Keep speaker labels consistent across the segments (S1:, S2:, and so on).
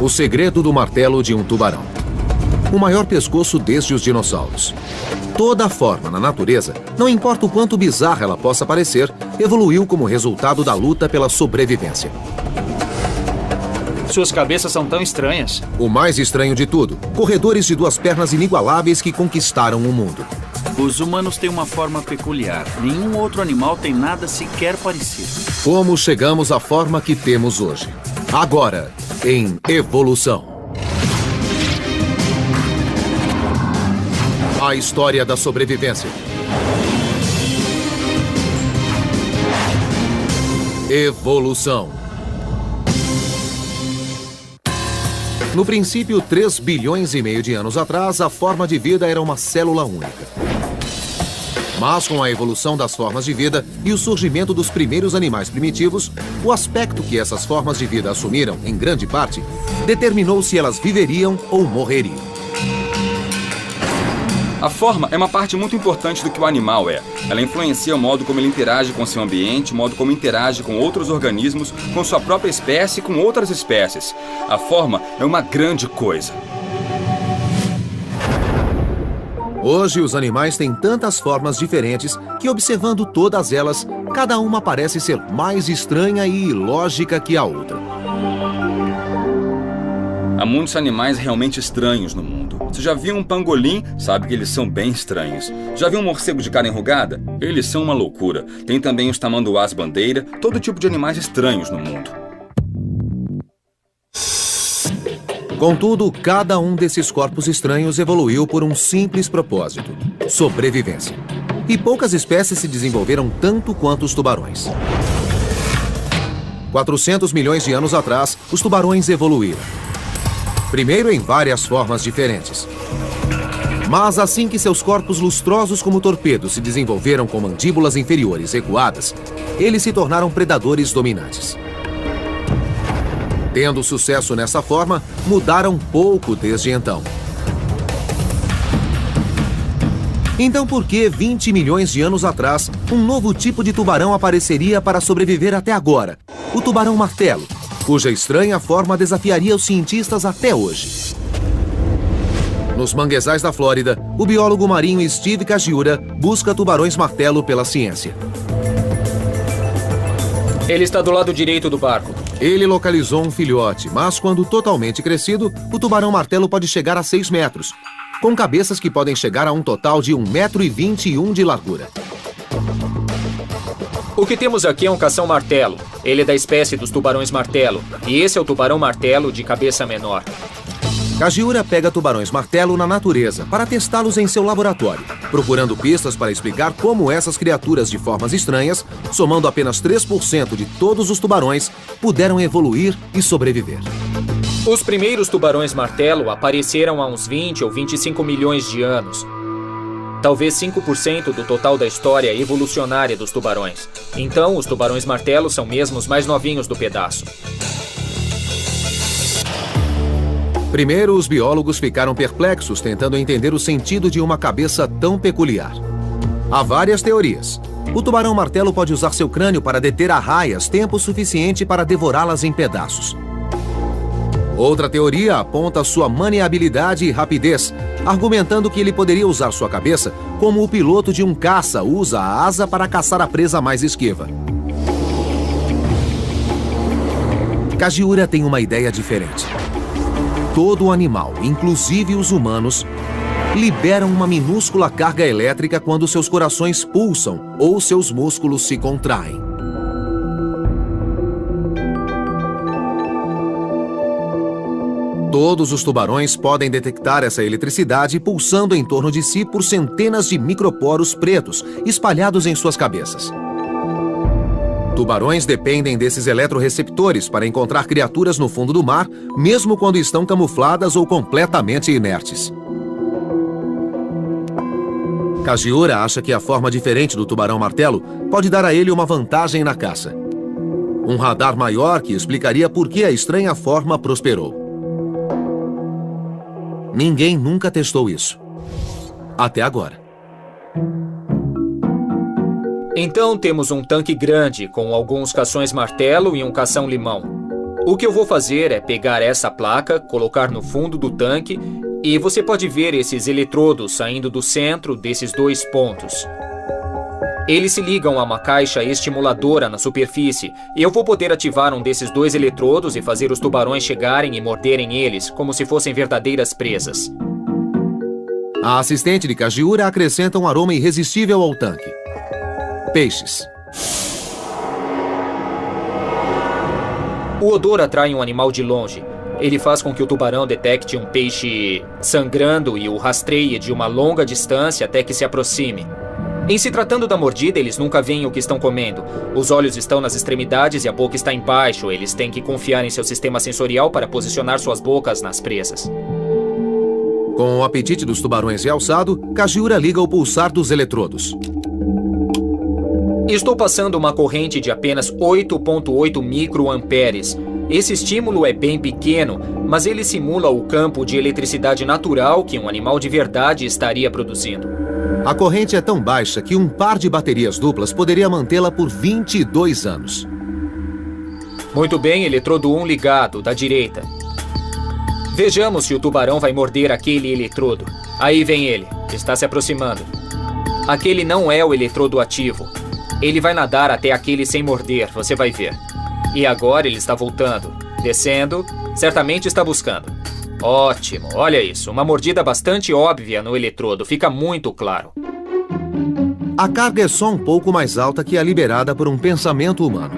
S1: O segredo do martelo de um tubarão. O maior pescoço desde os dinossauros. Toda forma na natureza, não importa o quanto bizarra ela possa parecer, evoluiu como resultado da luta pela sobrevivência.
S2: Suas cabeças são tão estranhas.
S1: O mais estranho de tudo, corredores de duas pernas inigualáveis que conquistaram o mundo.
S3: Os humanos têm uma forma peculiar. Nenhum outro animal tem nada sequer parecido.
S1: Como chegamos à forma que temos hoje? Agora, em Evolução. A história da sobrevivência. Evolução. No princípio, 3,5 bilhões de anos atrás, a forma de vida era uma célula única. Mas com a evolução das formas de vida e o surgimento dos primeiros animais primitivos, o aspecto que essas formas de vida assumiram, em grande parte, determinou se elas viveriam ou morreriam.
S4: A forma é uma parte muito importante do que o animal é. Ela influencia o modo como ele interage com seu ambiente, o modo como interage com outros organismos, com sua própria espécie e com outras espécies. A forma é uma grande coisa.
S1: Hoje, os animais têm tantas formas diferentes que, observando todas elas, cada uma parece ser mais estranha e ilógica que a outra.
S4: Há muitos animais realmente estranhos no mundo. Você já viu um pangolim? Sabe que eles são bem estranhos. Já viu um morcego de cara enrugada? Eles são uma loucura. Tem também os tamanduás bandeira, todo tipo de animais estranhos no mundo.
S1: Contudo, cada um desses corpos estranhos evoluiu por um simples propósito: sobrevivência. E poucas espécies se desenvolveram tanto quanto os tubarões. 400 milhões de anos atrás, os tubarões evoluíram. Primeiro em várias formas diferentes. Mas assim que seus corpos lustrosos como torpedos se desenvolveram com mandíbulas inferiores recuadas, eles se tornaram predadores dominantes. Tendo sucesso nessa forma, mudaram pouco desde então. Então por que 20 milhões de anos atrás, um novo tipo de tubarão apareceria para sobreviver até agora? O tubarão martelo, cuja estranha forma desafiaria os cientistas até hoje. Nos manguezais da Flórida, o biólogo marinho Steve Kajiura busca tubarões martelo pela ciência.
S2: Ele está do lado direito do barco.
S1: Ele localizou um filhote, mas quando totalmente crescido, o tubarão martelo pode chegar a 6 metros, com cabeças que podem chegar a um total de 1,21 m de largura.
S2: O que temos aqui é um cação-martelo. Ele é da espécie dos tubarões martelo. E esse é o tubarão martelo de cabeça menor.
S1: Kajiura pega tubarões martelo na natureza para testá-los em seu laboratório, procurando pistas para explicar como essas criaturas de formas estranhas, somando apenas 3% de todos os tubarões, puderam evoluir e sobreviver.
S2: Os primeiros tubarões martelo apareceram há uns 20 ou 25 milhões de anos. Talvez 5% do total da história evolucionária dos tubarões. Então, os tubarões martelo são mesmo os mais novinhos do pedaço.
S1: Primeiro, os biólogos ficaram perplexos tentando entender o sentido de uma cabeça tão peculiar. Há várias teorias. O tubarão martelo pode usar seu crânio para deter arraias tempo suficiente para devorá-las em pedaços. Outra teoria aponta sua maniabilidade e rapidez, argumentando que ele poderia usar sua cabeça como o piloto de um caça usa a asa para caçar a presa mais esquiva. Kajiura tem uma ideia diferente. Todo animal, inclusive os humanos, liberam uma minúscula carga elétrica quando seus corações pulsam ou seus músculos se contraem. Todos os tubarões podem detectar essa eletricidade pulsando em torno de si por centenas de microporos pretos espalhados em suas cabeças. Tubarões dependem desses eletroreceptores para encontrar criaturas no fundo do mar, mesmo quando estão camufladas ou completamente inertes. Kajiura acha que a forma diferente do tubarão martelo pode dar a ele uma vantagem na caça. Um radar maior que explicaria por que a estranha forma prosperou. Ninguém nunca testou isso. Até agora.
S2: Então temos um tanque grande com alguns cações martelo e um cação limão. O que eu vou fazer é pegar essa placa, colocar no fundo do tanque e você pode ver esses eletrodos saindo do centro desses 2 pontos. Eles se ligam a uma caixa estimuladora na superfície e eu vou poder ativar um desses 2 eletrodos e fazer os tubarões chegarem e morderem eles, como se fossem verdadeiras presas.
S1: A assistente de Kajiura acrescenta um aroma irresistível ao tanque. Peixes.
S2: O odor atrai um animal de longe. Ele faz com que o tubarão detecte um peixe sangrando e o rastreie de uma longa distância até que se aproxime. Em se tratando da mordida, eles nunca veem o que estão comendo. Os olhos estão nas extremidades e a boca está embaixo. Eles têm que confiar em seu sistema sensorial para posicionar suas bocas nas presas.
S1: Com o apetite dos tubarões realçado, Kajiura liga o pulsar dos eletrodos.
S2: Estou passando uma corrente de apenas 8,8 microamperes. Esse estímulo é bem pequeno, mas ele simula o campo de eletricidade natural que um animal de verdade estaria produzindo.
S1: A corrente é tão baixa que um par de baterias duplas poderia mantê-la por 22 anos.
S2: Muito bem, eletrodo 1 ligado, da direita. Vejamos se o tubarão vai morder aquele eletrodo. Aí vem ele, está se aproximando. Aquele não é o eletrodo ativo. Ele vai nadar até aquele sem morder, você vai ver. E agora ele está voltando, descendo, certamente está buscando. Ótimo, olha isso, uma mordida bastante óbvia no eletrodo, fica muito claro.
S1: A carga é só um pouco mais alta que a liberada por um pensamento humano.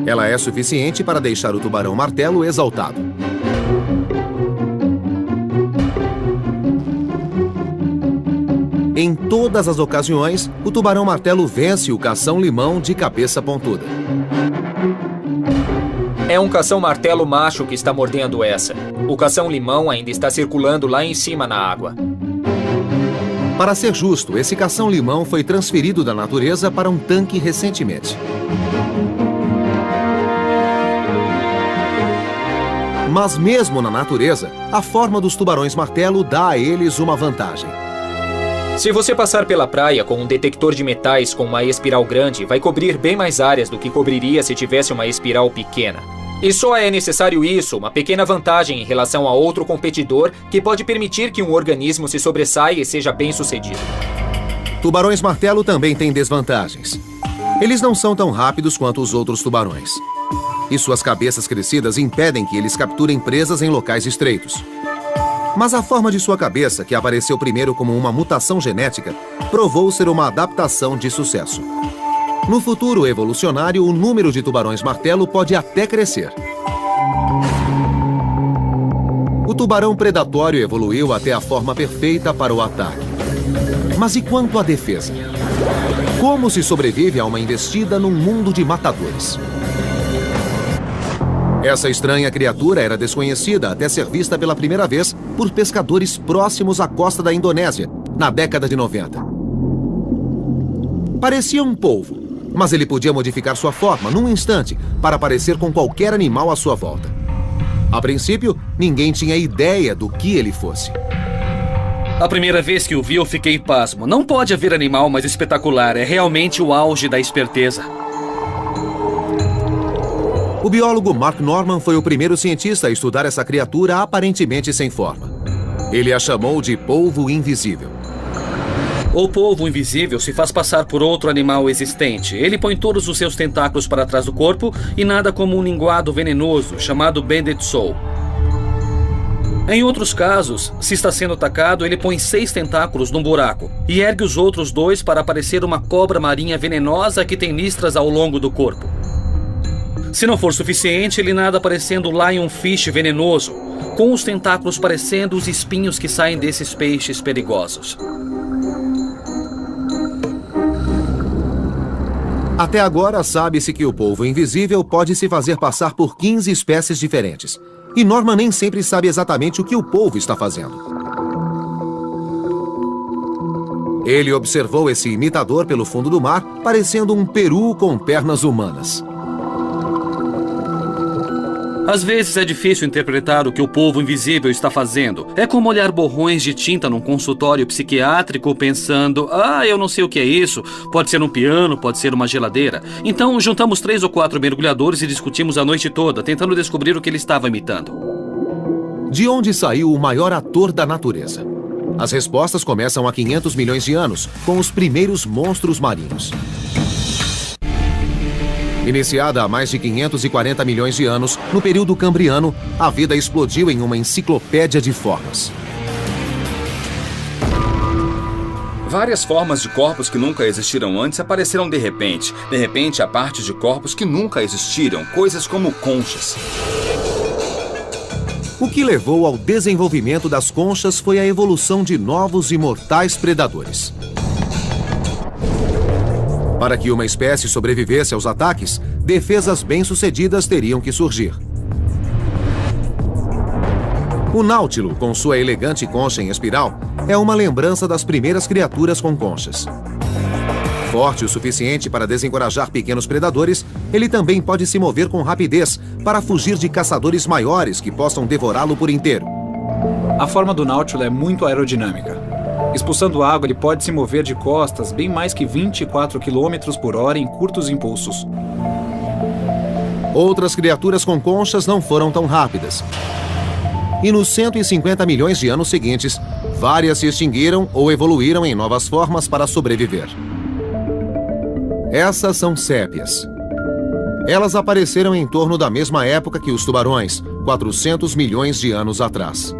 S1: Ela é suficiente para deixar o tubarão martelo exaltado. Em todas as ocasiões, o tubarão martelo vence o cação-limão de cabeça pontuda.
S2: É um cação-martelo macho que está mordendo essa. O cação-limão ainda está circulando lá em cima na água.
S1: Para ser justo, esse cação-limão foi transferido da natureza para um tanque recentemente. Mas mesmo na natureza, a forma dos tubarões martelo dá a eles uma vantagem.
S2: Se você passar pela praia com um detector de metais com uma espiral grande, vai cobrir bem mais áreas do que cobriria se tivesse uma espiral pequena. E só é necessário isso, uma pequena vantagem em relação a outro competidor que pode permitir que um organismo se sobressaia e seja bem-sucedido.
S1: Tubarões martelo também têm desvantagens. Eles não são tão rápidos quanto os outros tubarões. E suas cabeças crescidas impedem que eles capturem presas em locais estreitos. Mas a forma de sua cabeça, que apareceu primeiro como uma mutação genética, provou ser uma adaptação de sucesso. No futuro evolucionário, o número de tubarões martelo pode até crescer. O tubarão predatório evoluiu até a forma perfeita para o ataque. Mas e quanto à defesa? Como se sobrevive a uma investida num mundo de matadores? Essa estranha criatura era desconhecida até ser vista pela primeira vez por pescadores próximos à costa da Indonésia, na década de 90. Parecia um polvo, mas ele podia modificar sua forma num instante para parecer com qualquer animal à sua volta. A princípio, ninguém tinha ideia do que ele fosse.
S5: A primeira vez que o vi, eu fiquei pasmo. Não pode haver animal mais espetacular, é realmente o auge da esperteza.
S1: O biólogo Mark Norman foi o primeiro cientista a estudar essa criatura aparentemente sem forma. Ele a chamou de polvo invisível.
S5: O polvo invisível se faz passar por outro animal existente. Ele põe todos os seus tentáculos para trás do corpo e nada como um linguado venenoso, chamado Banded Soul. Em outros casos, se está sendo atacado, ele põe 6 tentáculos num buraco e ergue os outros 2 para parecer uma cobra marinha venenosa que tem listras ao longo do corpo. Se não for suficiente, ele nada parecendo lionfish venenoso, com os tentáculos parecendo os espinhos que saem desses peixes perigosos.
S1: Até agora, sabe-se que o polvo invisível pode se fazer passar por 15 espécies diferentes. E Norman nem sempre sabe exatamente o que o polvo está fazendo. Ele observou esse imitador pelo fundo do mar, parecendo um peru com pernas humanas.
S5: Às vezes é difícil interpretar o que o povo invisível está fazendo. É como olhar borrões de tinta num consultório psiquiátrico pensando: eu não sei o que é isso. Pode ser um piano, pode ser uma geladeira. Então juntamos 3 ou 4 mergulhadores e discutimos a noite toda, tentando descobrir o que ele estava imitando.
S1: De onde saiu o maior ator da natureza? As respostas começam há 500 milhões de anos, com os primeiros monstros marinhos. Iniciada há mais de 540 milhões de anos, no período cambriano, a vida explodiu em uma enciclopédia de formas.
S4: Várias formas de corpos que nunca existiram antes apareceram de repente. De repente, há partes de corpos que nunca existiram, coisas como conchas.
S1: O que levou ao desenvolvimento das conchas foi a evolução de novos e mortais predadores. Para que uma espécie sobrevivesse aos ataques, defesas bem-sucedidas teriam que surgir. O náutilo, com sua elegante concha em espiral, é uma lembrança das primeiras criaturas com conchas. Forte o suficiente para desencorajar pequenos predadores, ele também pode se mover com rapidez para fugir de caçadores maiores que possam devorá-lo por inteiro.
S6: A forma do náutilo é muito aerodinâmica. Expulsando água, ele pode se mover de costas bem mais que 24 km por hora em curtos impulsos.
S1: Outras criaturas com conchas não foram tão rápidas. E nos 150 milhões de anos seguintes, várias se extinguiram ou evoluíram em novas formas para sobreviver. Essas são sépias. Elas apareceram em torno da mesma época que os tubarões, 400 milhões de anos atrás.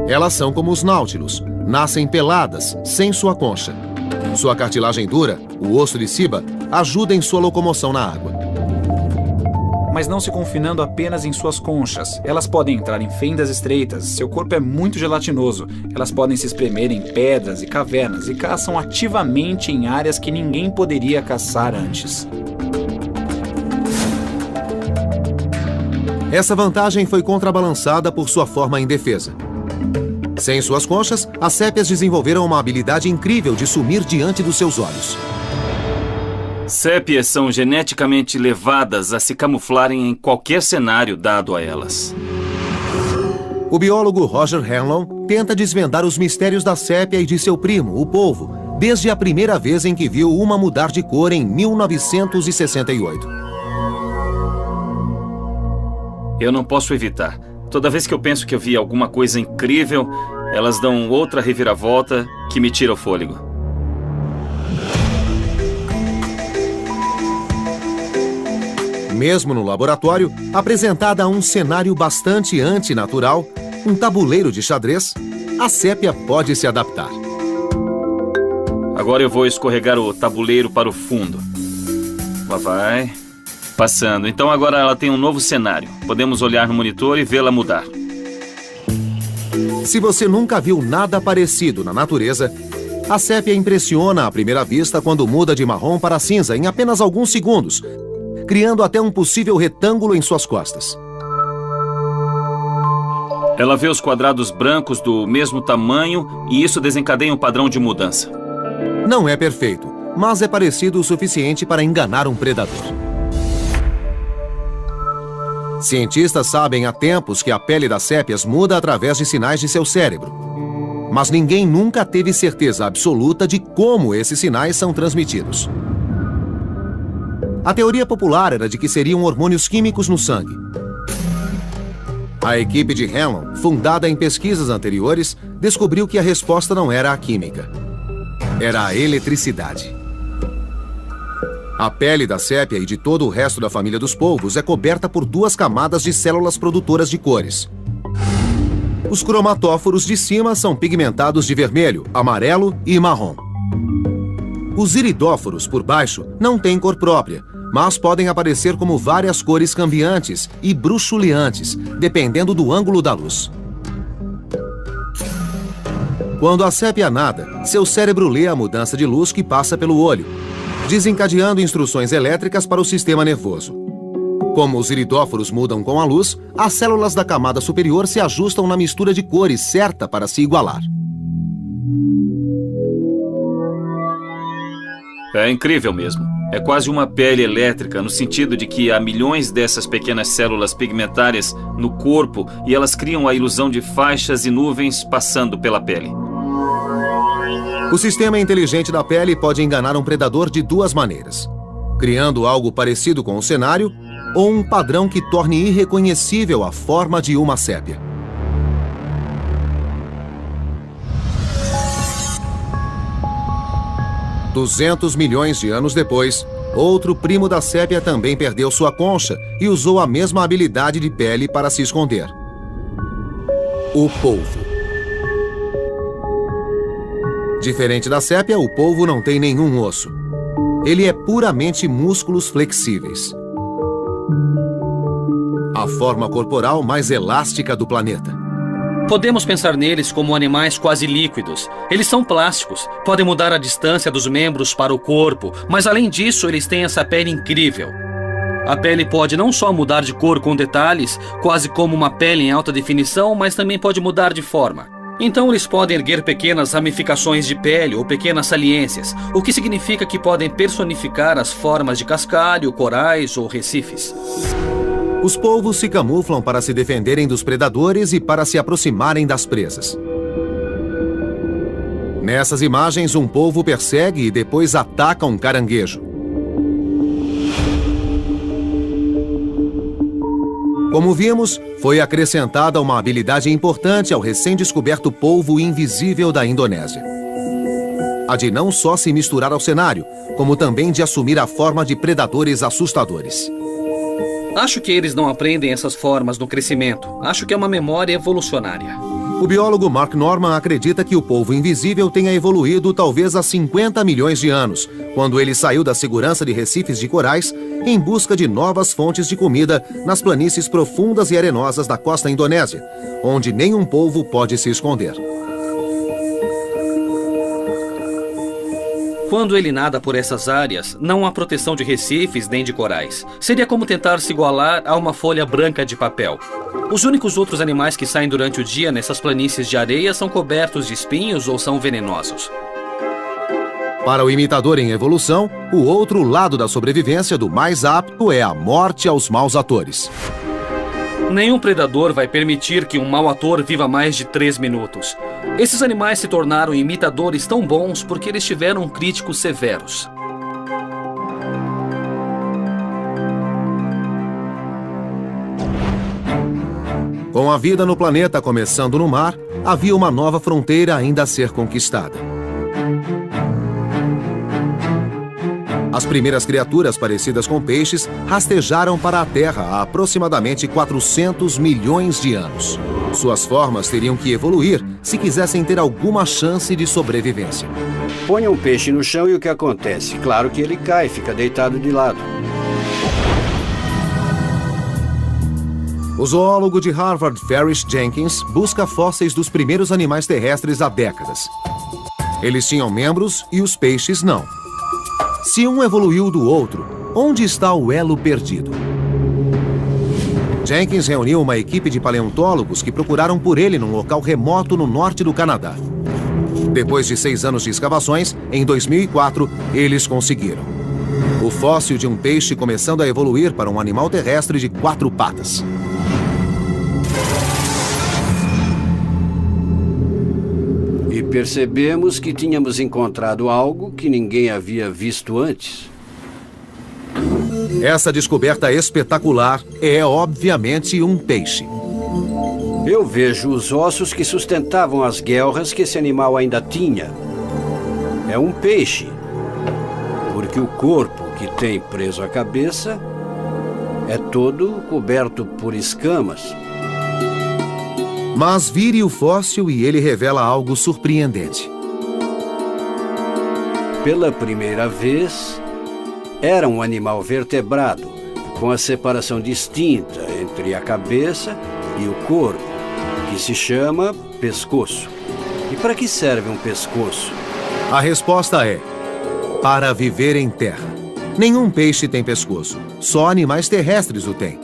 S1: Elas são como os náutilos, nascem peladas, sem sua concha. Sua cartilagem dura, o osso de ciba, ajuda em sua locomoção na água.
S6: Mas não se confinando apenas em suas conchas. Elas podem entrar em fendas estreitas, seu corpo é muito gelatinoso. Elas podem se espremer em pedras e cavernas e caçam ativamente em áreas que ninguém poderia caçar antes.
S1: Essa vantagem foi contrabalançada por sua forma indefesa. Sem suas conchas, as sépias desenvolveram uma habilidade incrível de sumir diante dos seus olhos.
S3: Sépias são geneticamente levadas a se camuflarem em qualquer cenário dado a elas.
S1: O biólogo Roger Hanlon tenta desvendar os mistérios da sépia e de seu primo, o polvo, desde a primeira vez em que viu uma mudar de cor em 1968.
S3: Eu não posso evitar. Toda vez que eu penso que eu vi alguma coisa incrível, elas dão outra reviravolta que me tira o fôlego.
S1: Mesmo no laboratório, apresentada a um cenário bastante antinatural, um tabuleiro de xadrez, a sépia pode se adaptar.
S3: Agora eu vou escorregar o tabuleiro para o fundo. Lá vai. Passando. Então agora ela tem um novo cenário. Podemos olhar no monitor e vê-la mudar.
S1: Se você nunca viu nada parecido na natureza, a sépia impressiona à primeira vista quando muda de marrom para cinza em apenas alguns segundos, criando até um possível retângulo em suas costas.
S3: Ela vê os quadrados brancos do mesmo tamanho e isso desencadeia um padrão de mudança.
S1: Não é perfeito, mas é parecido o suficiente para enganar um predador. Cientistas sabem há tempos que a pele das sépias muda através de sinais de seu cérebro. Mas ninguém nunca teve certeza absoluta de como esses sinais são transmitidos. A teoria popular era de que seriam hormônios químicos no sangue. A equipe de Hanlon, fundada em pesquisas anteriores, descobriu que a resposta não era a química. Era a eletricidade. A pele da sépia e de todo o resto da família dos polvos é coberta por 2 camadas de células produtoras de cores. Os cromatóforos de cima são pigmentados de vermelho, amarelo e marrom. Os iridóforos, por baixo, não têm cor própria, mas podem aparecer como várias cores cambiantes e bruxuleantes, dependendo do ângulo da luz. Quando a sépia nada, seu cérebro lê a mudança de luz que passa pelo olho, desencadeando instruções elétricas para o sistema nervoso. Como os iridóforos mudam com a luz, as células da camada superior se ajustam na mistura de cores certa para se igualar.
S3: É incrível mesmo. É quase uma pele elétrica, no sentido de que há milhões dessas pequenas células pigmentárias no corpo e elas criam a ilusão de faixas e nuvens passando pela pele.
S1: O sistema inteligente da pele pode enganar um predador de duas maneiras: criando algo parecido com o cenário ou um padrão que torne irreconhecível a forma de uma sépia. $200 milhões de anos depois, outro primo da sépia também perdeu sua concha e usou a mesma habilidade de pele para se esconder: o polvo. Diferente da sépia, o polvo não tem nenhum osso. Ele é puramente músculos flexíveis. A forma corporal mais elástica do planeta.
S5: Podemos pensar neles como animais quase líquidos. Eles são plásticos, podem mudar a distância dos membros para o corpo, mas além disso, eles têm essa pele incrível. A pele pode não só mudar de cor com detalhes, quase como uma pele em alta definição, mas também pode mudar de forma. Então eles podem erguer pequenas ramificações de pele ou pequenas saliências, o que significa que podem personificar as formas de cascalho, corais ou recifes.
S1: Os polvos se camuflam para se defenderem dos predadores e para se aproximarem das presas. Nessas imagens, um polvo persegue e depois ataca um caranguejo. Como vimos, foi acrescentada uma habilidade importante ao recém-descoberto polvo invisível da Indonésia: a de não só se misturar ao cenário, como também de assumir a forma de predadores assustadores.
S5: Acho que eles não aprendem essas formas no crescimento. Acho que é uma memória evolucionária.
S1: O biólogo Mark Norman acredita que o polvo invisível tenha evoluído talvez há 50 milhões de anos, quando ele saiu da segurança de recifes de corais em busca de novas fontes de comida nas planícies profundas e arenosas da costa indonésia, onde nenhum polvo pode se esconder.
S5: Quando ele nada por essas áreas, não há proteção de recifes nem de corais. Seria como tentar se igualar a uma folha branca de papel. Os únicos outros animais que saem durante o dia nessas planícies de areia são cobertos de espinhos ou são venenosos.
S1: Para o imitador em evolução, o outro lado da sobrevivência do mais apto é a morte aos maus atores.
S5: Nenhum predador vai permitir que um mau ator viva mais de 3 minutos. Esses animais se tornaram imitadores tão bons porque eles tiveram críticos severos.
S1: Com a vida no planeta começando no mar, havia uma nova fronteira ainda a ser conquistada. As primeiras criaturas parecidas com peixes rastejaram para a Terra há aproximadamente 400 milhões de anos. Suas formas teriam que evoluir se quisessem ter alguma chance de sobrevivência.
S7: Ponha um peixe no chão e o que acontece? Claro que ele cai, fica deitado de lado.
S1: O zoólogo de Harvard, Ferris Jenkins, busca fósseis dos primeiros animais terrestres há décadas. Eles tinham membros e os peixes não. Se um evoluiu do outro, onde está o elo perdido? Jenkins reuniu uma equipe de paleontólogos que procuraram por ele num local remoto no norte do Canadá. Depois de 6 anos de escavações, em 2004, eles conseguiram. O fóssil de um peixe começando a evoluir para um animal terrestre de 4 patas.
S7: E percebemos que tínhamos encontrado algo que ninguém havia visto antes.
S1: Essa descoberta espetacular é, obviamente, um peixe.
S7: Eu vejo os ossos que sustentavam as guelras que esse animal ainda tinha. É um peixe, porque o corpo que tem preso à cabeça é todo coberto por escamas.
S1: Mas vire o fóssil e ele revela algo surpreendente.
S7: Pela primeira vez, era um animal vertebrado, com a separação distinta entre a cabeça e o corpo, que se chama pescoço. E para que serve um pescoço?
S1: A resposta é: para viver em terra. Nenhum peixe tem pescoço, só animais terrestres o têm.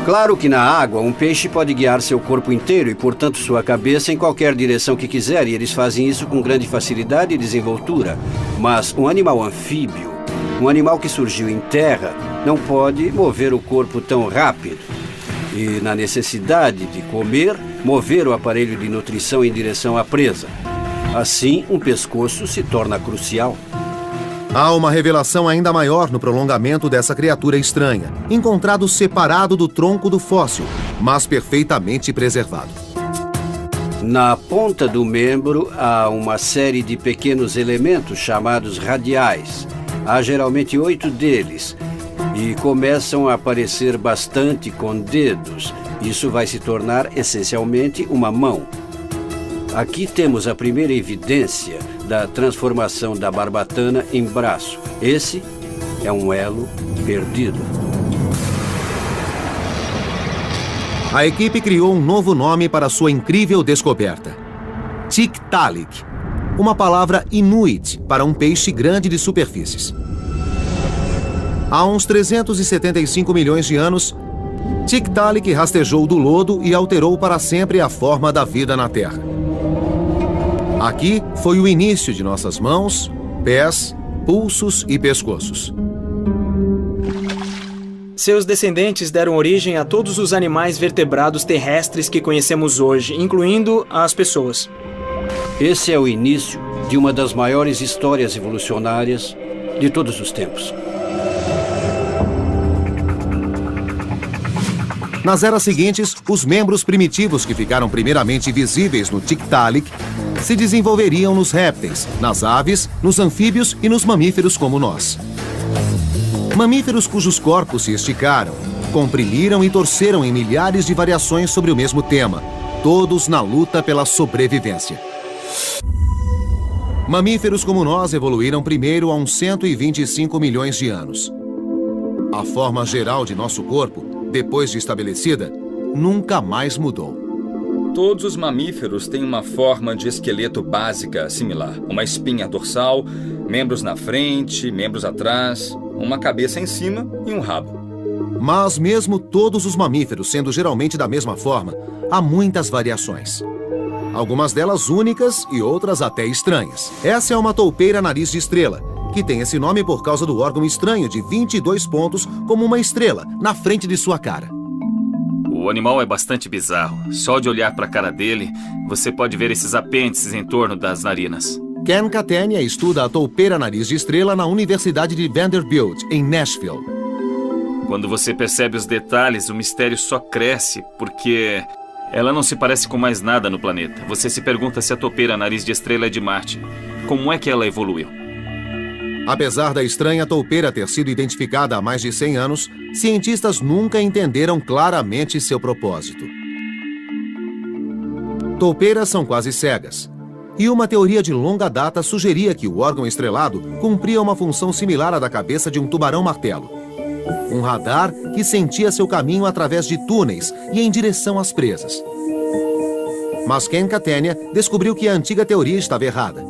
S7: Claro que na água, um peixe pode guiar seu corpo inteiro e, portanto, sua cabeça em qualquer direção que quiser, e eles fazem isso com grande facilidade e desenvoltura. Mas um animal anfíbio, um animal que surgiu em terra, não pode mover o corpo tão rápido. E, na necessidade de comer, mover o aparelho de nutrição em direção à presa. Assim, um pescoço se torna crucial.
S1: Há uma revelação ainda maior no prolongamento dessa criatura estranha, encontrado separado do tronco do fóssil, mas perfeitamente preservado.
S7: Na ponta do membro há uma série de pequenos elementos chamados radiais. Há geralmente 8 deles e começam a aparecer bastante com dedos. Isso vai se tornar essencialmente uma mão. Aqui temos a primeira evidência da transformação da barbatana em braço. Esse é um elo perdido.
S1: A equipe criou um novo nome para sua incrível descoberta. Tiktaalik, uma palavra inuit para um peixe grande de superfícies. Há uns 375 milhões de anos, Tiktaalik rastejou do lodo e alterou para sempre a forma da vida na Terra. Aqui foi o início de nossas mãos, pés, pulsos e pescoços.
S8: Seus descendentes deram origem a todos os animais vertebrados terrestres que conhecemos hoje, incluindo as pessoas.
S7: Esse é o início de uma das maiores histórias evolucionárias de todos os tempos.
S1: Nas eras seguintes, os membros primitivos que ficaram primeiramente visíveis no Tiktaalik se desenvolveriam nos répteis, nas aves, nos anfíbios e nos mamíferos como nós. Mamíferos cujos corpos se esticaram, comprimiram e torceram em milhares de variações sobre o mesmo tema, todos na luta pela sobrevivência. Mamíferos como nós evoluíram primeiro há uns 125 milhões de anos. A forma geral de nosso corpo, depois de estabelecida, nunca mais mudou.
S4: Todos os mamíferos têm uma forma de esqueleto básica similar. Uma espinha dorsal, membros na frente, membros atrás, uma cabeça em cima e um rabo.
S1: Mas mesmo todos os mamíferos sendo geralmente da mesma forma, há muitas variações. Algumas delas únicas e outras até estranhas. Essa é uma toupeira nariz de estrela, que tem esse nome por causa do órgão estranho de 22 pontos como uma estrela na frente de sua cara.
S3: O animal é bastante bizarro. Só de olhar para a cara dele, você pode ver esses apêndices em torno das narinas.
S1: Ken Catania estuda a toupeira nariz de estrela na Universidade de Vanderbilt, em Nashville.
S3: Quando você percebe os detalhes, o mistério só cresce, porque ela não se parece com mais nada no planeta. Você se pergunta se a toupeira nariz de estrela é de Marte. Como é que ela evoluiu?
S1: Apesar da estranha toupeira ter sido identificada há mais de 100 anos, cientistas nunca entenderam claramente seu propósito. Toupeiras são quase cegas. E uma teoria de longa data sugeria que o órgão estrelado cumpria uma função similar à da cabeça de um tubarão-martelo. Um radar que sentia seu caminho através de túneis e em direção às presas. Mas Ken Catania descobriu que a antiga teoria estava errada.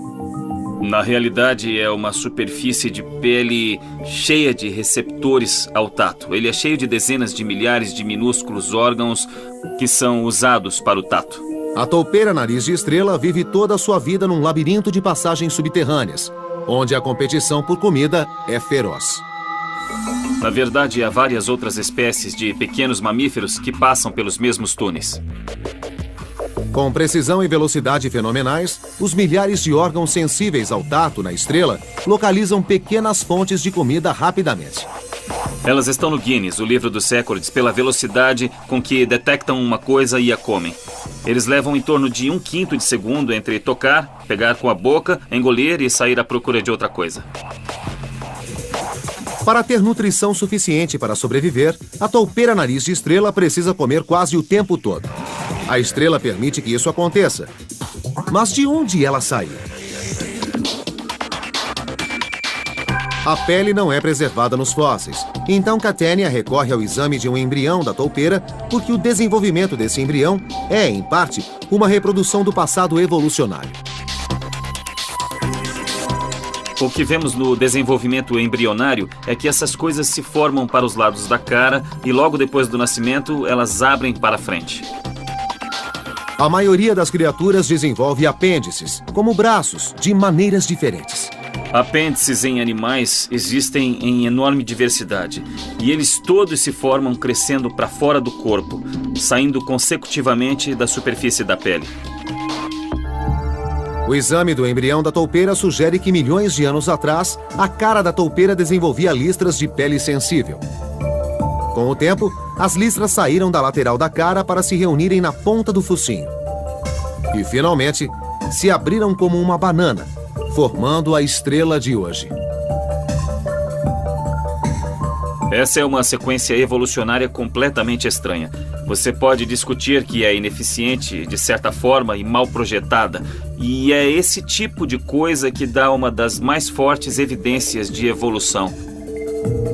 S3: Na realidade, é uma superfície de pele cheia de receptores ao tato. Ele é cheio de dezenas de milhares de minúsculos órgãos que são usados para o tato.
S1: A toupeira nariz de estrela vive toda a sua vida num labirinto de passagens subterrâneas, onde a competição por comida é feroz.
S3: Na verdade, há várias outras espécies de pequenos mamíferos que passam pelos mesmos túneis.
S1: Com precisão e velocidade fenomenais, os milhares de órgãos sensíveis ao tato na estrela localizam pequenas fontes de comida rapidamente.
S3: Elas estão no Guinness, o livro dos recordes, pela velocidade com que detectam uma coisa e a comem. Eles levam em torno de 1/5 de segundo entre tocar, pegar com a boca, engolir e sair à procura de outra coisa.
S1: Para ter nutrição suficiente para sobreviver, a toupeira nariz de estrela precisa comer quase o tempo todo. A estrela permite que isso aconteça. Mas de onde ela saiu? A pele não é preservada nos fósseis. Então Catania recorre ao exame de um embrião da toupeira, porque o desenvolvimento desse embrião é, em parte, uma reprodução do passado evolucionário.
S3: O que vemos no desenvolvimento embrionário é que essas coisas se formam para os lados da cara e logo depois do nascimento elas abrem para frente.
S1: A maioria das criaturas desenvolve apêndices, como braços, de maneiras diferentes.
S3: Apêndices em animais existem em enorme diversidade e eles todos se formam crescendo para fora do corpo, saindo consecutivamente da superfície da pele.
S1: O exame do embrião da toupeira sugere que milhões de anos atrás, a cara da toupeira desenvolvia listras de pele sensível. Com o tempo, as listras saíram da lateral da cara para se reunirem na ponta do focinho. E, finalmente, se abriram como uma banana, formando a estrela de hoje.
S3: Essa é uma sequência evolucionária completamente estranha. Você pode discutir que é ineficiente, de certa forma, e mal projetada. E é esse tipo de coisa que dá uma das mais fortes evidências de evolução.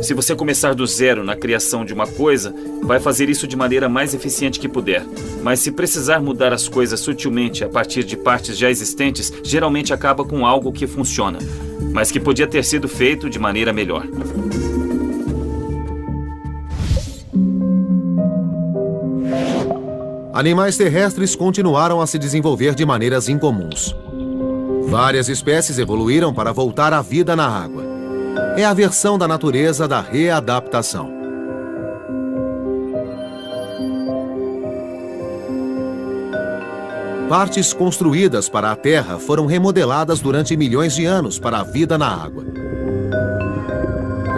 S3: Se você começar do zero na criação de uma coisa, vai fazer isso de maneira mais eficiente que puder. Mas se precisar mudar as coisas sutilmente a partir de partes já existentes, geralmente acaba com algo que funciona, mas que podia ter sido feito de maneira melhor.
S1: Animais terrestres continuaram a se desenvolver de maneiras incomuns. Várias espécies evoluíram para voltar à vida na água. É a versão da natureza da readaptação. Partes construídas para a Terra foram remodeladas durante milhões de anos para a vida na água.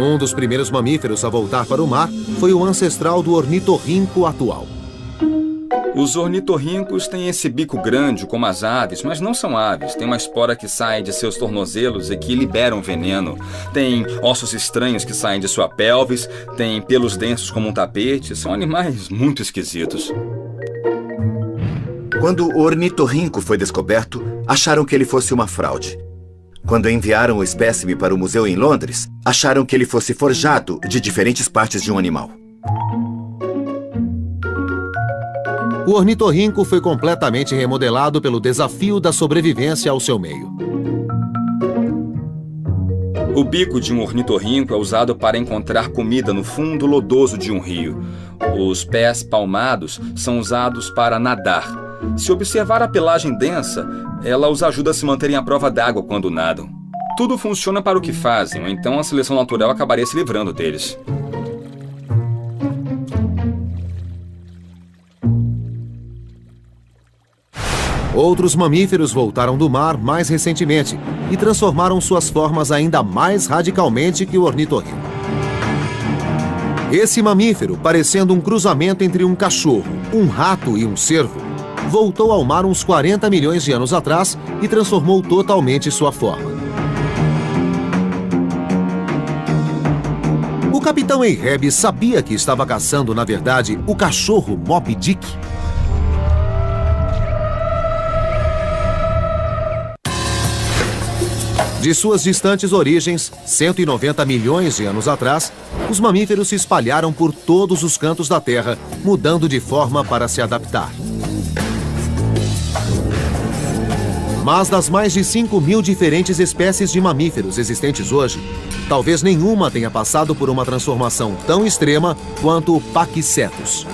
S1: Um dos primeiros mamíferos a voltar para o mar foi o ancestral do ornitorrinco atual.
S4: Os ornitorrincos têm esse bico grande como as aves, mas não são aves. Tem uma espora que sai de seus tornozelos e que liberam veneno. Tem ossos estranhos que saem de sua pelvis. Tem pelos densos como um tapete. São animais muito esquisitos.
S9: Quando o ornitorrinco foi descoberto, acharam que ele fosse uma fraude. Quando enviaram o espécime para o museu em Londres, acharam que ele fosse forjado de diferentes partes de um animal.
S1: O ornitorrinco foi completamente remodelado pelo desafio da sobrevivência ao seu meio.
S4: O bico de um ornitorrinco é usado para encontrar comida no fundo lodoso de um rio. Os pés palmados são usados para nadar. Se observar a pelagem densa, ela os ajuda a se manterem à prova d'água quando nadam. Tudo funciona para o que fazem, ou então a seleção natural acabaria se livrando deles.
S1: Outros mamíferos voltaram do mar mais recentemente e transformaram suas formas ainda mais radicalmente que o ornitorrinco. Esse mamífero, parecendo um cruzamento entre um cachorro, um rato e um cervo, voltou ao mar uns 40 milhões de anos atrás e transformou totalmente sua forma. O capitão Ahab sabia que estava caçando, na verdade, o cachorro Moby Dick? De suas distantes origens, 190 milhões de anos atrás, os mamíferos se espalharam por todos os cantos da Terra, mudando de forma para se adaptar. Mas das mais de 5.000 diferentes espécies de mamíferos existentes hoje, talvez nenhuma tenha passado por uma transformação tão extrema quanto o Paquicetus.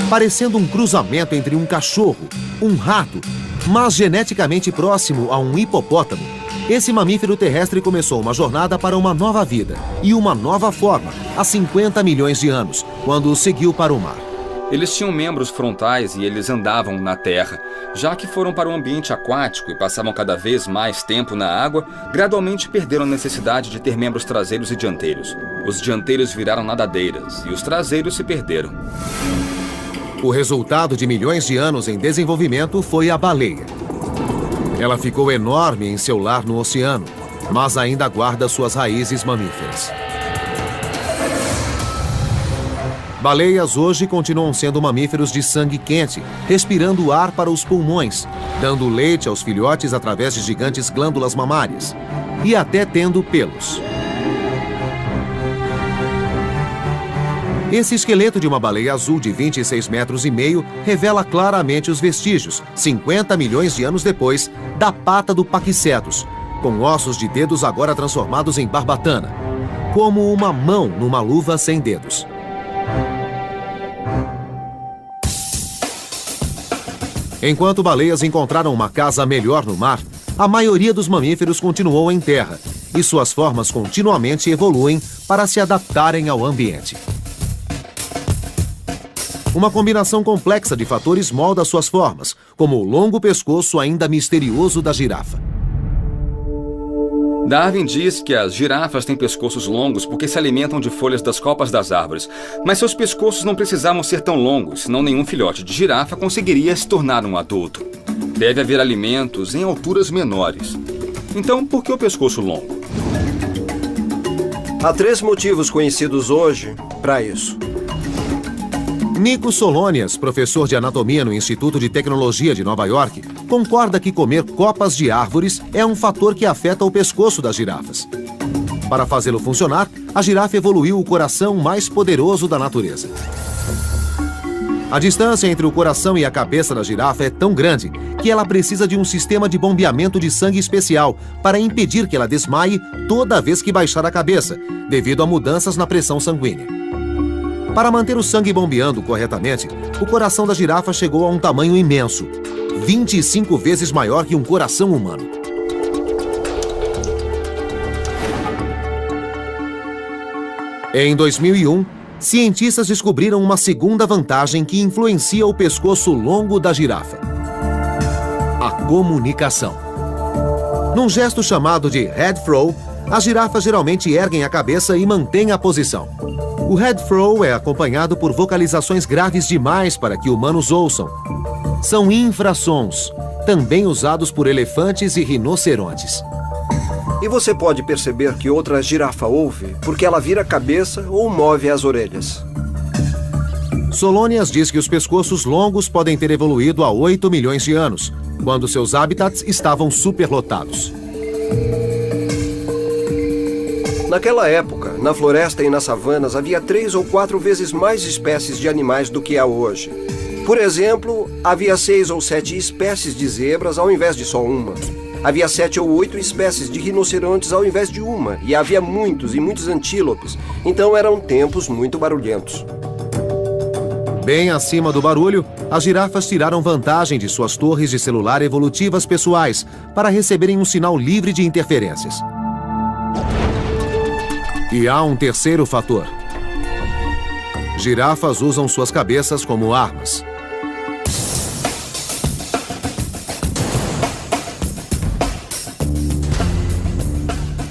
S1: Parecendo um cruzamento entre um cachorro, um rato, mas geneticamente próximo a um hipopótamo, esse mamífero terrestre começou uma jornada para uma nova vida e uma nova forma há 50 milhões de anos, quando seguiu para o mar.
S4: Eles tinham membros frontais e eles andavam na terra. Já que foram para o ambiente aquático e passavam cada vez mais tempo na água, gradualmente perderam a necessidade de ter membros traseiros e dianteiros. Os dianteiros viraram nadadeiras e os traseiros se perderam.
S1: O resultado de milhões de anos em desenvolvimento foi a baleia. Ela ficou enorme em seu lar no oceano, mas ainda guarda suas raízes mamíferas. Baleias hoje continuam sendo mamíferos de sangue quente, respirando ar para os pulmões, dando leite aos filhotes através de gigantes glândulas mamárias e até tendo pelos. Esse esqueleto de uma baleia azul de 26,5 metros revela claramente os vestígios, 50 milhões de anos depois, da pata do Paquicetus, com ossos de dedos agora transformados em barbatana, como uma mão numa luva sem dedos. Enquanto baleias encontraram uma casa melhor no mar, a maioria dos mamíferos continuou em terra, e suas formas continuamente evoluem para se adaptarem ao ambiente. Uma combinação complexa de fatores molda suas formas, como o longo pescoço ainda misterioso da girafa.
S4: Darwin diz que as girafas têm pescoços longos porque se alimentam de folhas das copas das árvores. Mas seus pescoços não precisavam ser tão longos, senão nenhum filhote de girafa conseguiria se tornar um adulto. Deve haver alimentos em alturas menores. Então, por que o pescoço longo?
S10: Há 3 motivos conhecidos hoje para isso.
S1: Nico Solonias, professor de anatomia no Instituto de Tecnologia de Nova York, concorda que comer copas de árvores é um fator que afeta o pescoço das girafas. Para fazê-lo funcionar, a girafa evoluiu o coração mais poderoso da natureza. A distância entre o coração e a cabeça da girafa é tão grande que ela precisa de um sistema de bombeamento de sangue especial para impedir que ela desmaie toda vez que baixar a cabeça, devido a mudanças na pressão sanguínea. Para manter o sangue bombeando corretamente, o coração da girafa chegou a um tamanho imenso, 25 vezes maior que um coração humano. Em 2001, cientistas descobriram uma segunda vantagem que influencia o pescoço longo da girafa: a comunicação. Num gesto chamado de head throw, as girafas geralmente erguem a cabeça e mantêm a posição. O head throw é acompanhado por vocalizações graves demais para que humanos ouçam. São infrassons, também usados por elefantes e rinocerontes.
S10: E você pode perceber que outra girafa ouve porque ela vira a cabeça ou move as orelhas.
S1: Solonias diz que os pescoços longos podem ter evoluído há 8 milhões de anos, quando seus habitats estavam superlotados.
S10: Naquela época, na floresta e nas savanas, havia 3 ou 4 vezes mais espécies de animais do que há hoje. Por exemplo, havia 6 ou 7 espécies de zebras ao invés de só uma. Havia 7 ou 8 espécies de rinocerontes ao invés de uma, e havia muitos e muitos antílopes, então eram tempos muito barulhentos.
S1: Bem acima do barulho, as girafas tiraram vantagem de suas torres de celular evolutivas pessoais para receberem um sinal livre de interferências. E há um terceiro fator. Girafas usam suas cabeças como armas.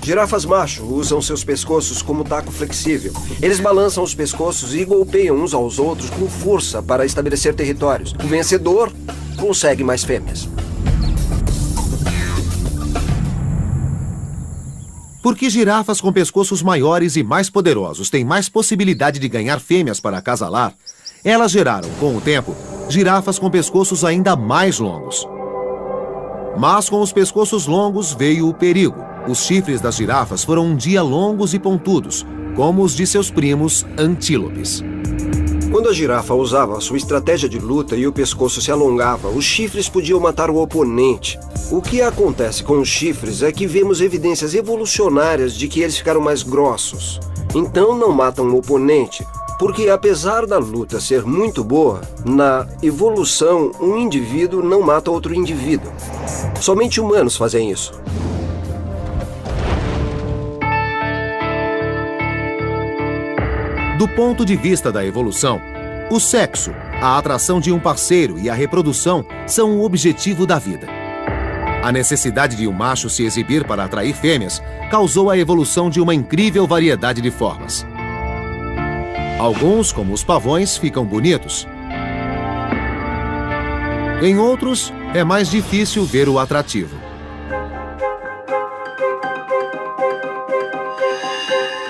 S10: Girafas macho usam seus pescoços como taco flexível. Eles balançam os pescoços e golpeiam uns aos outros com força para estabelecer territórios. O vencedor consegue mais fêmeas.
S1: Porque girafas com pescoços maiores e mais poderosos têm mais possibilidade de ganhar fêmeas para acasalar, elas geraram, com o tempo, girafas com pescoços ainda mais longos. Mas com os pescoços longos veio o perigo. Os chifres das girafas foram um dia longos e pontudos, como os de seus primos antílopes.
S10: Quando a girafa usava sua estratégia de luta e o pescoço se alongava, os chifres podiam matar o oponente. O que acontece com os chifres é que vemos evidências evolucionárias de que eles ficaram mais grossos. Então não matam o oponente, porque apesar da luta ser muito boa, na evolução um indivíduo não mata outro indivíduo. Somente humanos fazem isso.
S1: Do ponto de vista da evolução, o sexo, a atração de um parceiro e a reprodução são o objetivo da vida. A necessidade de um macho se exibir para atrair fêmeas causou a evolução de uma incrível variedade de formas. Alguns, como os pavões, ficam bonitos. Em outros, é mais difícil ver o atrativo.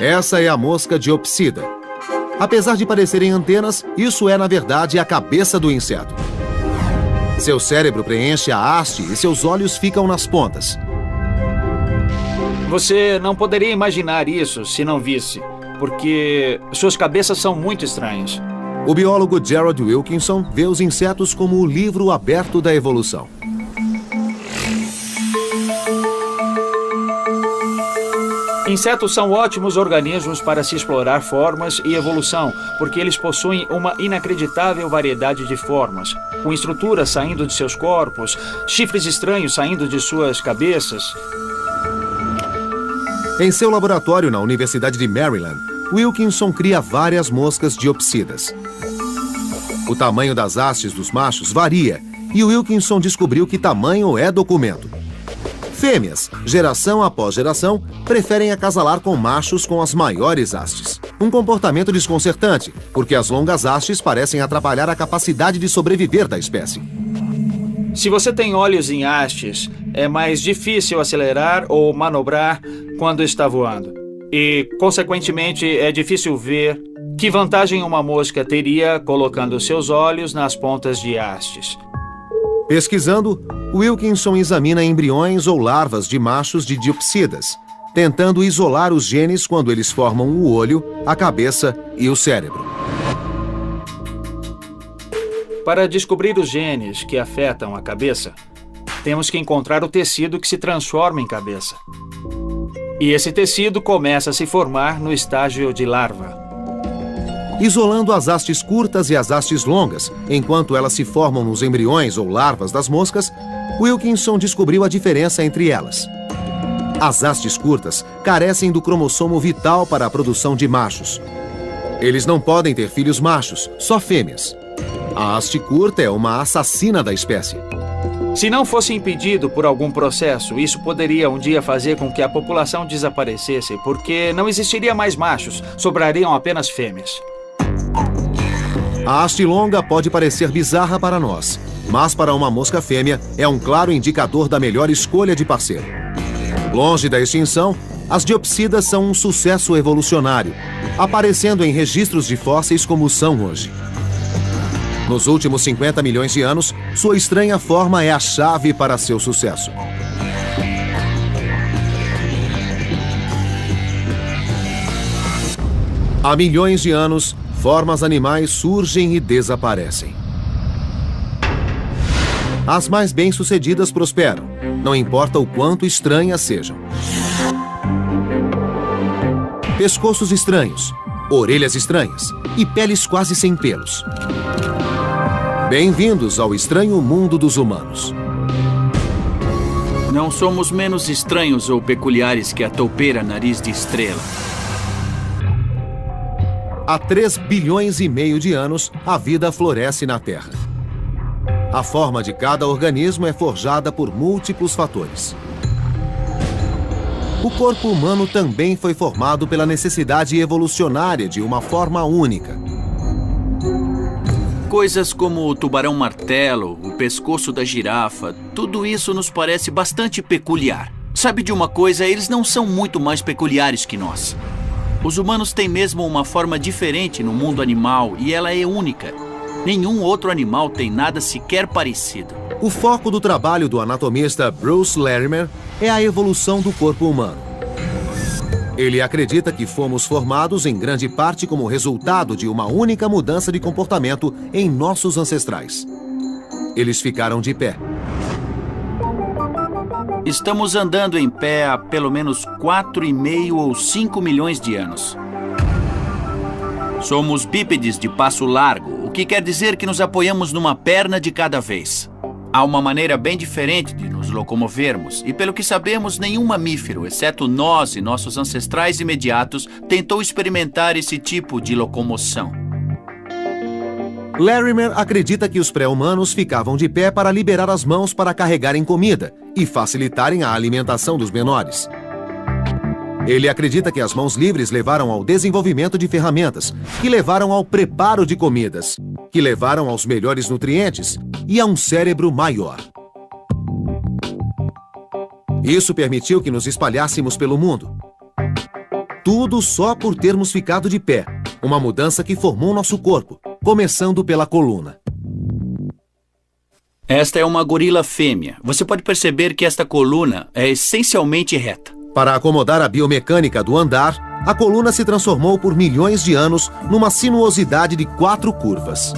S1: Essa é a mosca diopsida. Apesar de parecerem antenas, isso é, na verdade, a cabeça do inseto. Seu cérebro preenche a haste e seus olhos ficam nas pontas.
S6: Você não poderia imaginar isso se não visse, porque suas cabeças são muito estranhas.
S1: O biólogo Gerald Wilkinson vê os insetos como o livro aberto da evolução.
S6: Insetos são ótimos organismos para se explorar formas e evolução, porque eles possuem uma inacreditável variedade de formas, com estruturas saindo de seus corpos, chifres estranhos saindo de suas cabeças.
S1: Em seu laboratório na Universidade de Maryland, Wilkinson cria várias moscas diopsidas. O tamanho das hastes dos machos varia, e Wilkinson descobriu que tamanho é documento. Fêmeas, geração após geração, preferem acasalar com machos com as maiores hastes. Um comportamento desconcertante, porque as longas hastes parecem atrapalhar a capacidade de sobreviver da espécie.
S6: Se você tem olhos em hastes, é mais difícil acelerar ou manobrar quando está voando. E, consequentemente, é difícil ver que vantagem uma mosca teria colocando seus olhos nas pontas de hastes.
S1: Pesquisando, Wilkinson examina embriões ou larvas de machos de diopsidas, tentando isolar os genes quando eles formam o olho, a cabeça e o cérebro.
S6: Para descobrir os genes que afetam a cabeça, temos que encontrar o tecido que se transforma em cabeça. E esse tecido começa a se formar no estágio de larva.
S1: Isolando as hastes curtas e as hastes longas, enquanto elas se formam nos embriões ou larvas das moscas, Wilkinson descobriu a diferença entre elas. As hastes curtas carecem do cromossomo vital para a produção de machos. Eles não podem ter filhos machos, só fêmeas. A haste curta é uma assassina da espécie.
S6: Se não fosse impedido por algum processo, isso poderia um dia fazer com que a população desaparecesse, porque não existiria mais machos, sobrariam apenas fêmeas.
S1: A haste longa pode parecer bizarra para nós, mas para uma mosca fêmea é um claro indicador da melhor escolha de parceiro. Longe da extinção, as diopsidas são um sucesso evolucionário, aparecendo em registros de fósseis como são hoje. Nos últimos 50 milhões de anos, sua estranha forma é a chave para seu sucesso. Há milhões de anos, formas animais surgem e desaparecem. As mais bem-sucedidas prosperam, não importa o quanto estranhas sejam. Pescoços estranhos, orelhas estranhas e peles quase sem pelos. Bem-vindos ao estranho mundo dos humanos.
S11: Não somos menos estranhos ou peculiares que a toupeira nariz de estrela.
S1: Há 3,5 bilhões de anos, a vida floresce na Terra. A forma de cada organismo é forjada por múltiplos fatores. O corpo humano também foi formado pela necessidade evolucionária de uma forma única.
S11: Coisas como o tubarão-martelo, o pescoço da girafa, tudo isso nos parece bastante peculiar. Sabe de uma coisa, eles não são muito mais peculiares que nós. Os humanos têm mesmo uma forma diferente no mundo animal e ela é única. Nenhum outro animal tem nada sequer parecido.
S1: O foco do trabalho do anatomista Bruce Larimer é a evolução do corpo humano. Ele acredita que fomos formados em grande parte como resultado de uma única mudança de comportamento em nossos ancestrais. Eles ficaram de pé.
S11: Estamos andando em pé há pelo menos 4,5 ou 5 milhões de anos. Somos bípedes de passo largo, o que quer dizer que nos apoiamos numa perna de cada vez. Há uma maneira bem diferente de nos locomovermos, e pelo que sabemos, nenhum mamífero, exceto nós e nossos ancestrais imediatos, tentou experimentar esse tipo de locomoção.
S1: Larimer acredita que os pré-humanos ficavam de pé para liberar as mãos para carregarem comida e facilitarem a alimentação dos menores. Ele acredita que as mãos livres levaram ao desenvolvimento de ferramentas, que levaram ao preparo de comidas, que levaram aos melhores nutrientes e a um cérebro maior. Isso permitiu que nos espalhássemos pelo mundo. Tudo só por termos ficado de pé, uma mudança que formou nosso corpo, começando pela coluna.
S11: Esta é uma gorila fêmea. Você pode perceber que esta coluna é essencialmente reta.
S1: Para acomodar a biomecânica do andar, a coluna se transformou por milhões de anos numa sinuosidade de 4 curvas.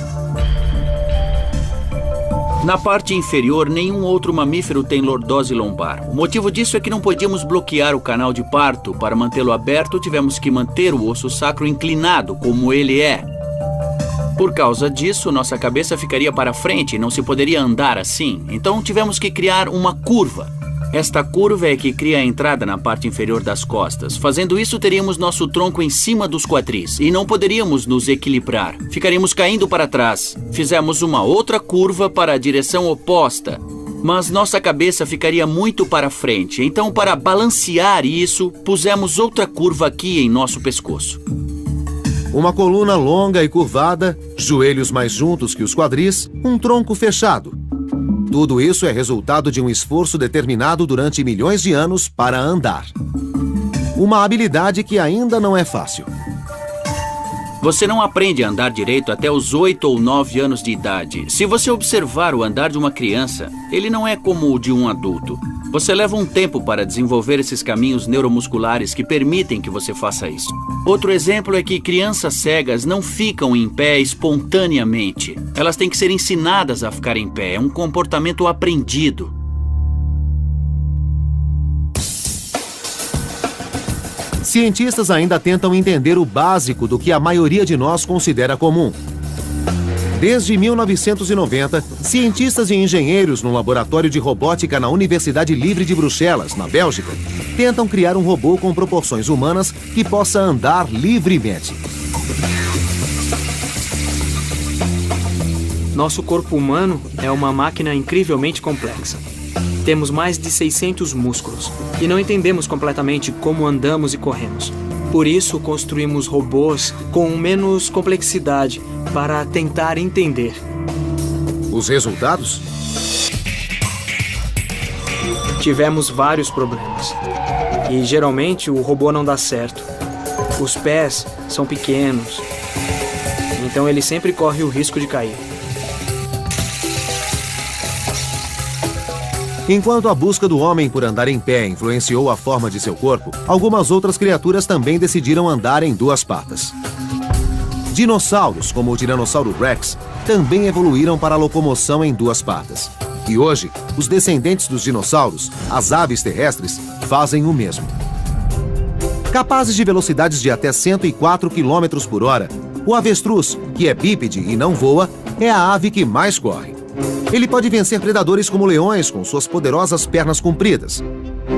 S11: Na parte inferior, nenhum outro mamífero tem lordose lombar. O motivo disso é que não podíamos bloquear o canal de parto. Para mantê-lo aberto, tivemos que manter o osso sacro inclinado, como ele é. Por causa disso, nossa cabeça ficaria para frente e não se poderia andar assim. Então tivemos que criar uma curva. Esta curva é que cria a entrada na parte inferior das costas. Fazendo isso, teríamos nosso tronco em cima dos quadris e não poderíamos nos equilibrar. Ficaríamos caindo para trás. Fizemos uma outra curva para a direção oposta, mas nossa cabeça ficaria muito para frente. Então, para balancear isso, pusemos outra curva aqui em nosso pescoço.
S1: Uma coluna longa e curvada, joelhos mais juntos que os quadris, um tronco fechado. Tudo isso é resultado de um esforço determinado durante milhões de anos para andar. Uma habilidade que ainda não é fácil.
S11: Você não aprende a andar direito até os 8 ou 9 anos de idade. Se você observar o andar de uma criança, ele não é como o de um adulto. Você leva um tempo para desenvolver esses caminhos neuromusculares que permitem que você faça isso. Outro exemplo é que crianças cegas não ficam em pé espontaneamente. Elas têm que ser ensinadas a ficar em pé. É um comportamento aprendido.
S1: Cientistas ainda tentam entender o básico do que a maioria de nós considera comum. Desde 1990, cientistas e engenheiros no laboratório de robótica na Universidade Livre de Bruxelas, na Bélgica, tentam criar um robô com proporções humanas que possa andar livremente.
S8: Nosso corpo humano é uma máquina incrivelmente complexa. Temos mais de 600 músculos e não entendemos completamente como andamos e corremos. Por isso, construímos robôs com menos complexidade para tentar entender.
S1: Os resultados?
S8: Tivemos vários problemas. E geralmente o robô não dá certo. Os pés são pequenos. Então ele sempre corre o risco de cair.
S1: Enquanto a busca do homem por andar em pé influenciou a forma de seu corpo, algumas outras criaturas também decidiram andar em duas patas. Dinossauros, como o Tiranossauro Rex, também evoluíram para a locomoção em duas patas. E hoje, os descendentes dos dinossauros, as aves terrestres, fazem o mesmo. Capazes de velocidades de até 104 km por hora, o avestruz, que é bípede e não voa, é a ave que mais corre. Ele pode vencer predadores como leões com suas poderosas pernas compridas.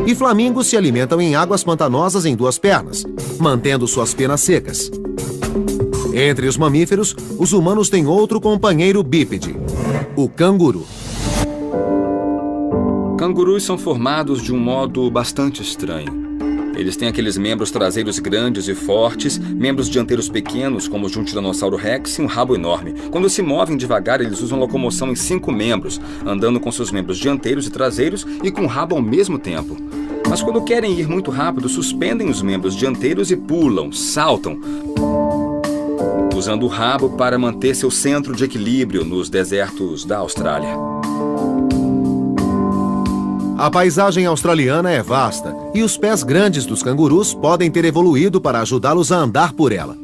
S1: E flamingos se alimentam em águas pantanosas em duas pernas, mantendo suas penas secas. Entre os mamíferos, os humanos têm outro companheiro bípede, o canguru.
S4: Cangurus são formados de um modo bastante estranho. Eles têm aqueles membros traseiros grandes e fortes, membros dianteiros pequenos, como os de um Tiranossauro Rex, e um rabo enorme. Quando se movem devagar, eles usam locomoção em 5 membros, andando com seus membros dianteiros e traseiros e com o rabo ao mesmo tempo. Mas quando querem ir muito rápido, suspendem os membros dianteiros e pulam, saltam, usando o rabo para manter seu centro de equilíbrio nos desertos da Austrália.
S1: A paisagem australiana é vasta e os pés grandes dos cangurus podem ter evoluído para ajudá-los a andar por ela.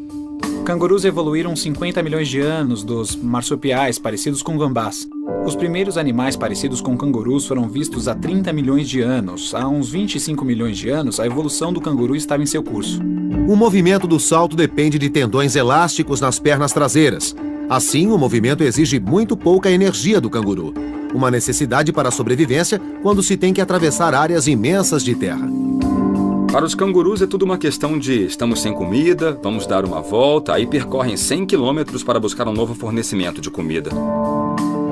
S6: Cangurus evoluíram 50 milhões de anos dos marsupiais parecidos com gambás. Os primeiros animais parecidos com cangurus foram vistos há 30 milhões de anos. Há uns 25 milhões de anos, a evolução do canguru estava em seu curso.
S1: O movimento do salto depende de tendões elásticos nas pernas traseiras. Assim, o movimento exige muito pouca energia do canguru. Uma necessidade para a sobrevivência quando se tem que atravessar áreas imensas de terra.
S4: Para os cangurus é tudo uma questão de estamos sem comida, vamos dar uma volta, aí percorrem 100 quilômetros para buscar um novo fornecimento de comida.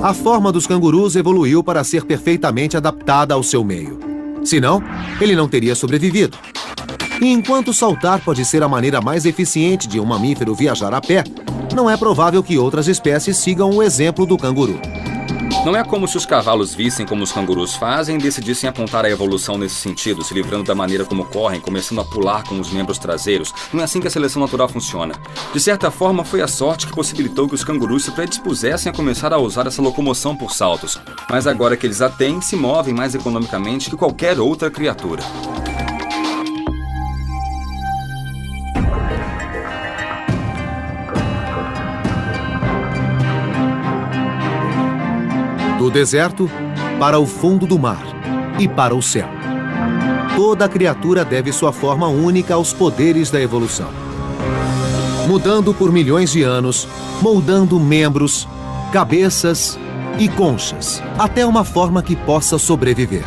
S1: A forma dos cangurus evoluiu para ser perfeitamente adaptada ao seu meio. Senão, ele não teria sobrevivido. E enquanto saltar pode ser a maneira mais eficiente de um mamífero viajar a pé, não é provável que outras espécies sigam o exemplo do canguru.
S4: Não é como se os cavalos vissem como os cangurus fazem e decidissem apontar a evolução nesse sentido, se livrando da maneira como correm, começando a pular com os membros traseiros. Não é assim que a seleção natural funciona. De certa forma, foi a sorte que possibilitou que os cangurus se predispusessem a começar a usar essa locomoção por saltos. Mas agora que eles a têm, se movem mais economicamente que qualquer outra criatura.
S1: Do deserto para o fundo do mar e para o céu. Toda criatura deve sua forma única aos poderes da evolução. Mudando por milhões de anos, moldando membros, cabeças e conchas, até uma forma que possa sobreviver.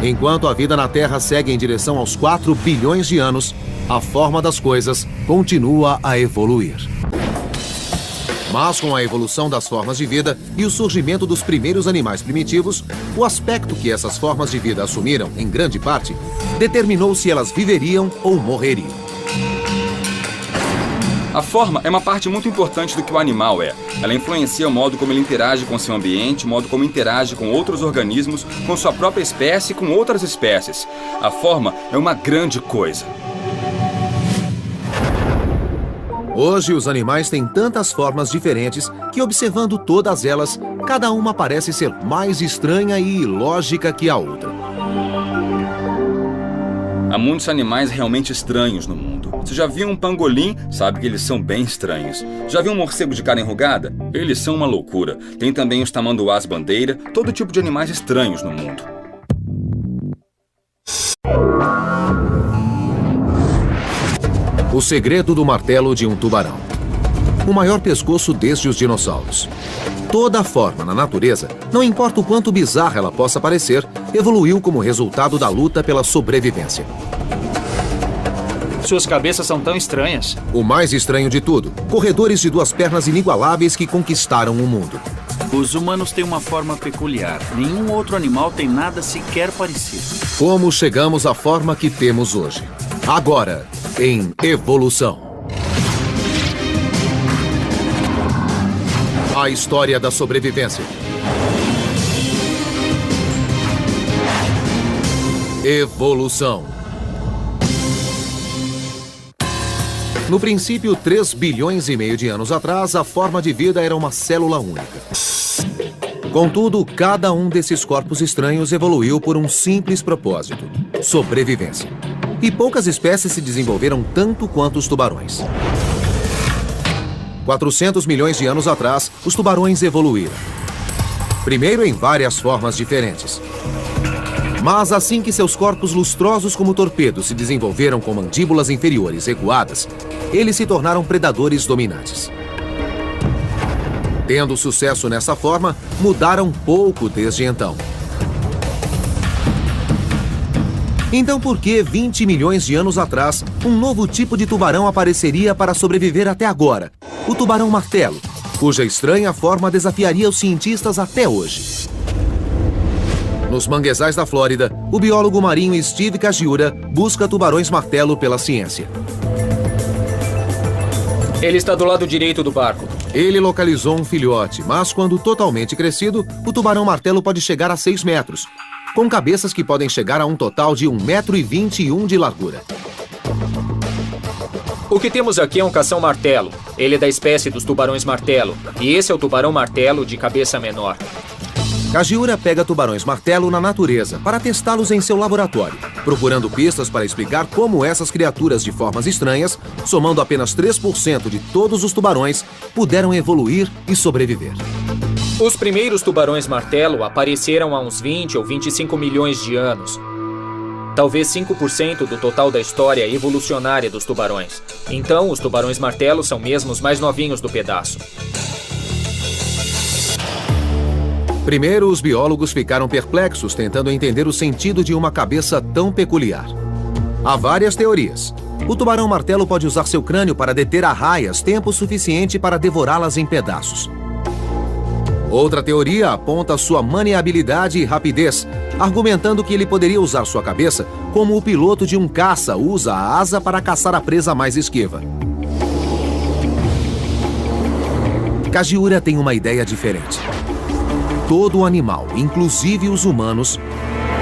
S1: Enquanto a vida na Terra segue em direção aos 4 bilhões de anos, a forma das coisas continua a evoluir. Mas com a evolução das formas de vida e o surgimento dos primeiros animais primitivos, o aspecto que essas formas de vida assumiram, em grande parte, determinou se elas viveriam ou morreriam.
S4: A forma é uma parte muito importante do que o animal é. Ela influencia o modo como ele interage com seu ambiente, o modo como interage com outros organismos, com sua própria espécie e com outras espécies. A forma é uma grande coisa.
S1: Hoje, os animais têm tantas formas diferentes que, observando todas elas, cada uma parece ser mais estranha e ilógica que a outra.
S4: Há muitos animais realmente estranhos no mundo. Você já viu um pangolim? Sabe que eles são bem estranhos. Já viu um morcego de cara enrugada? Eles são uma loucura. Tem também os tamanduás-bandeira, todo tipo de animais estranhos no mundo.
S1: O segredo do martelo de um tubarão. O maior pescoço desde os dinossauros. Toda forma na natureza, não importa o quanto bizarra ela possa parecer, evoluiu como resultado da luta pela sobrevivência.
S6: Suas cabeças são tão estranhas.
S1: O mais estranho de tudo, corredores de 2 pernas inigualáveis que conquistaram o mundo.
S11: Os humanos têm uma forma peculiar. Nenhum outro animal tem nada sequer parecido.
S1: Como chegamos à forma que temos hoje? Agora, em Evolução. A história da sobrevivência. Evolução. No princípio, 3 bilhões e meio de anos atrás, a forma de vida era uma célula única. Contudo, cada um desses corpos estranhos evoluiu por um simples propósito: sobrevivência. E poucas espécies se desenvolveram tanto quanto os tubarões. 400 milhões de anos atrás, os tubarões evoluíram. Primeiro em várias formas diferentes. Mas assim que seus corpos lustrosos como torpedos se desenvolveram com mandíbulas inferiores recuadas, eles se tornaram predadores dominantes. Tendo sucesso nessa forma, mudaram pouco desde então. Então por que 20 milhões de anos atrás, um novo tipo de tubarão apareceria para sobreviver até agora? O tubarão-martelo, cuja estranha forma desafiaria os cientistas até hoje. Nos manguezais da Flórida, o biólogo marinho Steve Kajiura busca tubarões-martelo pela ciência.
S2: Ele está do lado direito do barco.
S1: Ele localizou um filhote, mas quando totalmente crescido, o tubarão-martelo pode chegar a 6 metros, com cabeças que podem chegar a um total de 1,21 m de largura.
S2: O que temos aqui é um cação-martelo. Ele é da espécie dos tubarões-martelo. E esse é o tubarão-martelo de cabeça menor.
S1: Kajiura pega tubarões-martelo na natureza para testá-los em seu laboratório, procurando pistas para explicar como essas criaturas de formas estranhas, somando apenas 3% de todos os tubarões, puderam evoluir e sobreviver.
S2: Os primeiros tubarões-martelo apareceram há uns 20 ou 25 milhões de anos. Talvez 5% do total da história evolucionária dos tubarões. Então, os tubarões-martelo são mesmo os mais novinhos do pedaço.
S1: Primeiro, os biólogos ficaram perplexos tentando entender o sentido de uma cabeça tão peculiar. Há várias teorias. O tubarão-martelo pode usar seu crânio para deter arraias tempo suficiente para devorá-las em pedaços. Outra teoria aponta sua maniabilidade e rapidez, argumentando que ele poderia usar sua cabeça como o piloto de um caça usa a asa para caçar a presa mais esquiva. Kajiura tem uma ideia diferente. Todo animal, inclusive os humanos,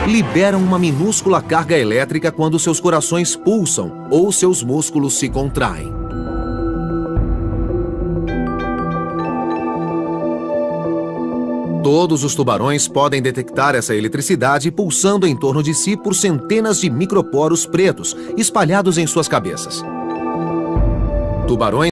S1: liberam uma minúscula carga elétrica quando seus corações pulsam ou seus músculos se contraem. Todos os tubarões podem detectar essa eletricidade pulsando em torno de si por centenas de microporos pretos espalhados em suas cabeças. Tubarões